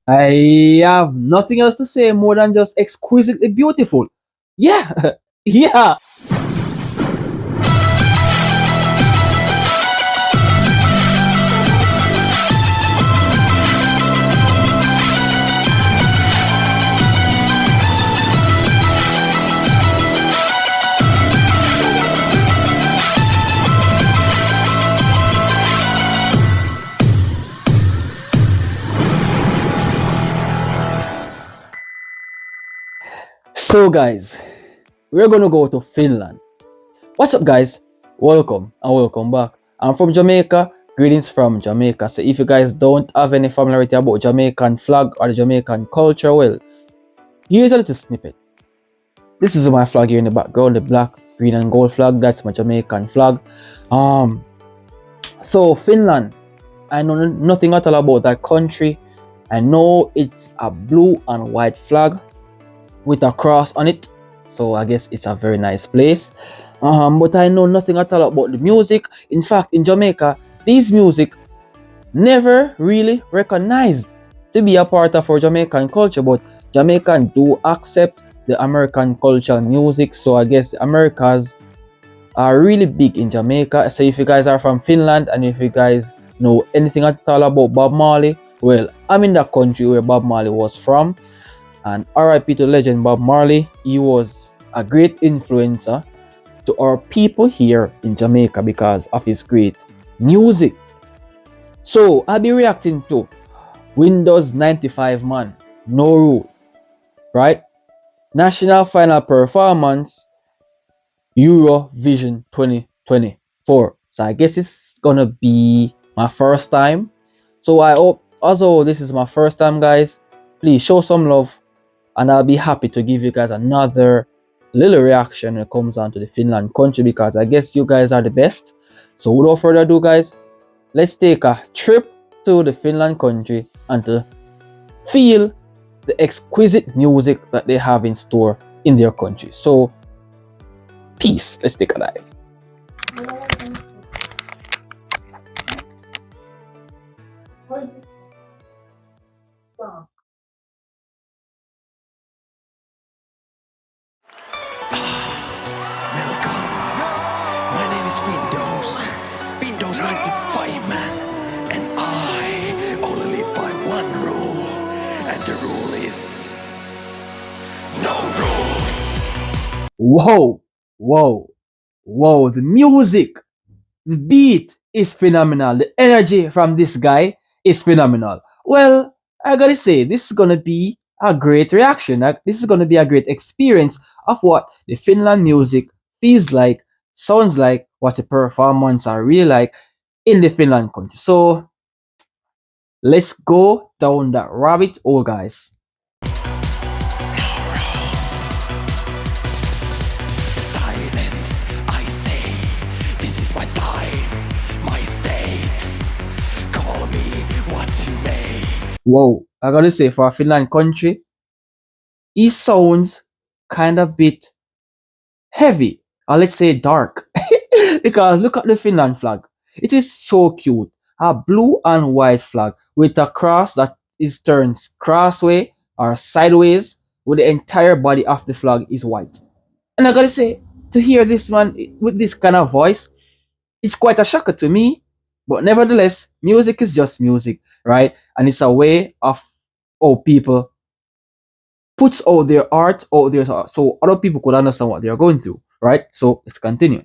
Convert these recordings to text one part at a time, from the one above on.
I have nothing else to say more than just exquisitely beautiful. Yeah, yeah. So, guys, we're gonna go to Finland. What's up, guys? Welcome and welcome back. I'm from Jamaica. Greetings from Jamaica. So, if you guys don't have any familiarity about Jamaican flag or the Jamaican culture, well, here's a little snippet. This is my flag here in the background, the black, green, and gold flag. That's my Jamaican flag. So Finland, I know nothing at all about that country. I know it's a blue and white flag with a cross on it, so I guess it's a very nice place. But I know nothing at all about the music. In fact, in Jamaica, these music never really recognized to be a part of our Jamaican culture, but Jamaican do accept the American culture music. So I guess the Americas are really big in Jamaica. So if you guys are from Finland and if you guys know anything at all about Bob Marley, well, I'm in the country where Bob Marley was from. And RIP to legend Bob Marley. He was a great influencer to our people here in Jamaica because of his great music. So I'll be reacting to Windows95man, No Rule, right? National Final Performance, EUROVIsion 2024. So I guess it's gonna be my first time. So I hope, also this is my first time, guys, please show some love and I'll be happy to give you guys another little reaction when it comes down to the Finland country because I guess you guys are the best. So without further ado, guys, let's take a trip to the Finland country and to feel the exquisite music that they have in store in their country. So peace, let's take a dive. Welcome. My name is Windows95man, and I only live by one rule, and the rule is no rules. Whoa, the music, the beat is phenomenal. The energy from this guy is phenomenal. Well, I gotta say, this is gonna be a great reaction. This is gonna be a great experience of what the Finland music feels like, sounds like, what the performance are really like in the Finland country. So let's go down that rabbit hole, guys. Silence, I say. This is my time, my states. Call me what you may. Whoa, I gotta say, for a Finland country, it sounds kind of bit heavy, or let's say dark. Because look at the Finland flag. It is so cute. A blue and white flag with a cross that is turned crossway or sideways, with the entire body of the flag is white. And I gotta say, to hear this man with this kind of voice, it's quite a shocker to me. But nevertheless, music is just music, right? And it's a way of how people puts out their art out there so other people could understand what they are going through, right? So let's continue.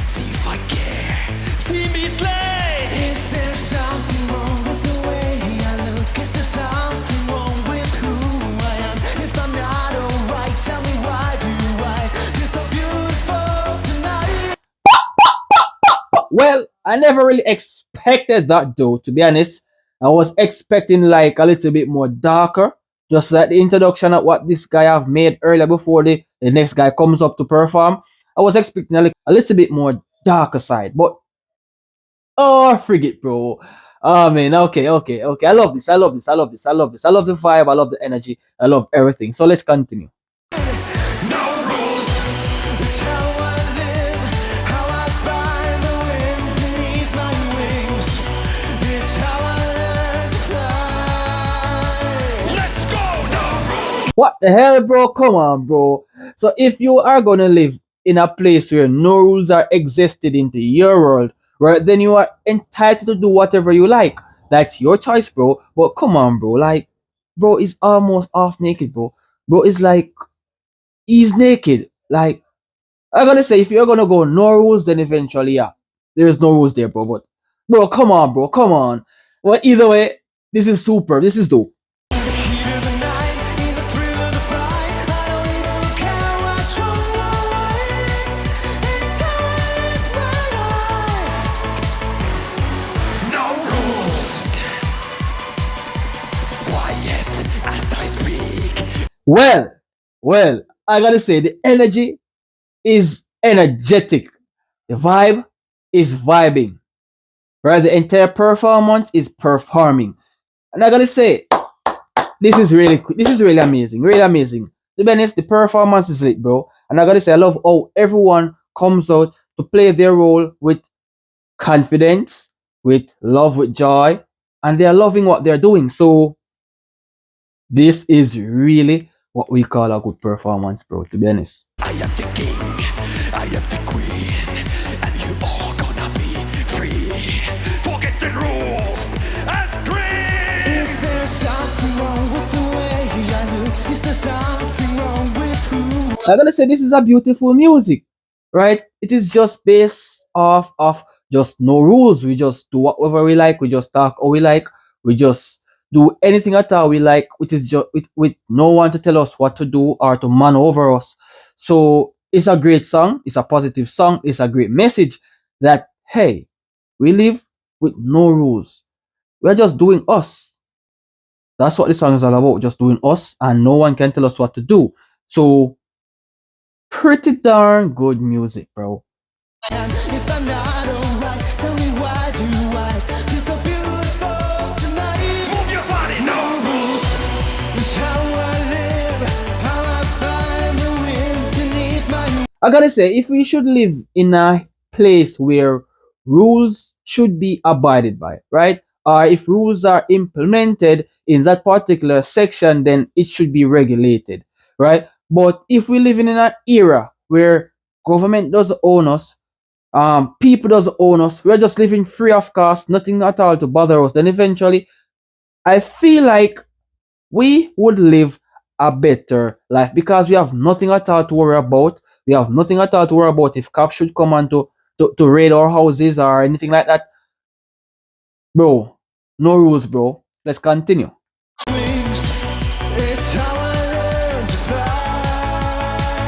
See if I care. See me slay. Is there something wrong with the way I look? Is there something wrong with who I am? If I'm not alright, tell me why do I feel so beautiful tonight? Well, I never really expected that though, to be honest. I was expecting like a little bit more darker, just like the introduction of what this guy have made earlier before the next guy comes up to perform. I was expecting a little bit more darker side, but oh, frigate, bro. Oh man, okay. I love this. I love the vibe. I love the energy. I love everything. So let's continue. No rules. It's how I live, how I find the wind beneath my wings. It's how I learn to fly. What the hell, bro? Come on, bro. So if you are gonna live in a place where no rules are existed into your world, right, then you are entitled to do whatever you like. That's your choice, bro. But come on, bro. Like, bro is almost half naked, bro. Bro is like he's naked. Like, I'm gonna say if you're gonna go no rules, then eventually, yeah, there is no rules there, bro. But bro, come on, bro, come on. Well, either way, this is super. This is dope. Well, well, I gotta say the energy is energetic. The vibe is vibing. Right? The entire performance is performing. And I gotta say, this is really amazing. Really amazing. To be honest, the performance is lit, bro. And I gotta say, I love how everyone comes out to play their role with confidence, with love, with joy, and they are loving what they're doing. So this is really what we call a good performance, bro, to be honest. I am the king, I am the queen, and you all gonna be free. Forget the rules and scream. Is there something wrong with the way I look? Is there something wrong with who? I'm gonna say this is a beautiful music, right? It is just based off of just no rules. We just do whatever we like. We just talk how we like. We just do anything at all we like, which is just with no one to tell us what to do or to man over us. So it's a great song. It's a positive song. It's a great message that hey, we live with no rules. We're just doing us. That's what the song is all about. Just doing us, and no one can tell us what to do. So pretty darn good music, bro. If I'm not alright, tell me why do I feel so beautiful tonight? Move your body, no rules. It's how I live, how I find the wind beneath my. I gotta say, if we should live in a place where rules should be abided by, right? Or if rules are implemented in that particular section, then it should be regulated, right? But if we live in an era where government doesn't own us, people doesn't own us, we're just living free of cost, nothing at all to bother us, then eventually I feel like we would live a better life because we have nothing at all to worry about. We have nothing at all to worry about if cops should come on to raid our houses or anything like that. Bro, no rules, bro. Let's continue. Wings. It's how I learn to fly.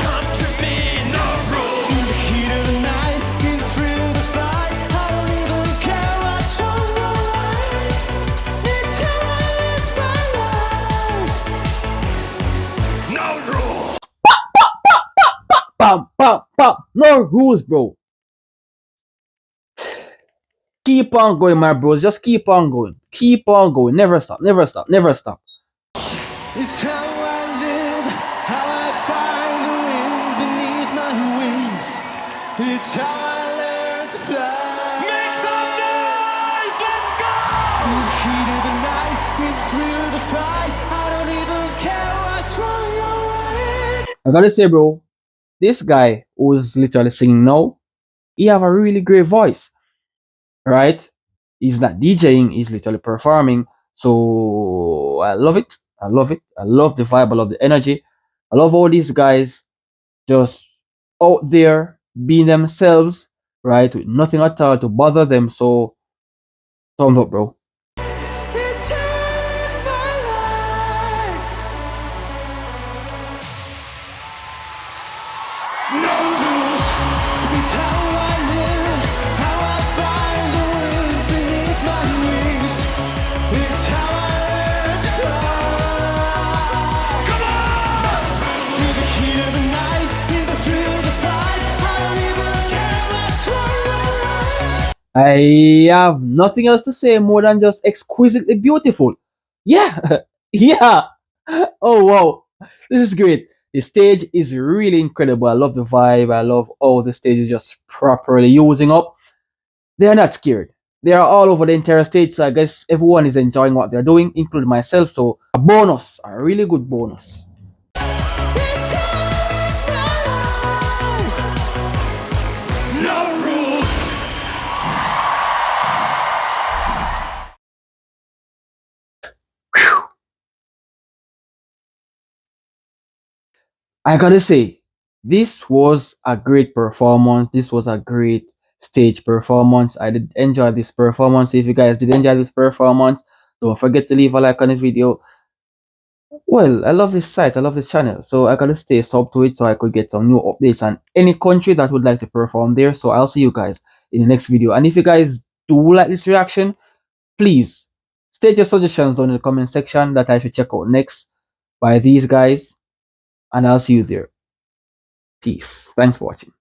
Come to me, no rules. In the heat of the night, in the thrill of the fight, I don't even care what's wrong or right. It's how I live my life. No rules. Bam, bam, bam. No rules, bro. Keep on going, my bros. Just keep on going. Keep on going. Never stop. Never stop. Never stop. It's how I live, how I find the wind beneath my wings. It's how I learn to fly. Make some noise, let's go! In the heat of the night, in the thrill of the fight, I don't even care what's wrong or right. I gotta say, bro, this guy who's literally singing now, he have a really great voice, right? He's not DJing, he's literally performing. So I love it. I love it. I love the vibe. I love the energy. I love all these guys just out there being themselves, right? With nothing at all to bother them. So thumbs up, bro. It's how I live my life. No rules. It's how I live, how I find the wind beneath my wings. It's how I learn to fly. Come on! In the heat of the night, in the thrill of the fight, I don't even care what's wrong or right. I have nothing else to say more than just exquisitely beautiful. Yeah, yeah. Oh wow, this is great. The stage is really incredible. I love the vibe. I love all the stage is just properly using up. They are not scared. They are all over the entire stage. So I guess everyone is enjoying what they're doing, including myself. So a bonus, a really good bonus. I gotta say, this was a great performance. This was a great stage performance. I did enjoy this performance. If you guys did enjoy this performance, don't forget to leave a like on the video. Well, I love this site, I love this channel, so I gotta stay sub to it so I could get some new updates on any country that would like to perform there. So I'll see you guys in the next video. And if you guys do like this reaction, please state your suggestions down in the comment section that I should check out next by these guys, and I'll see you there. Peace. Thanks for watching.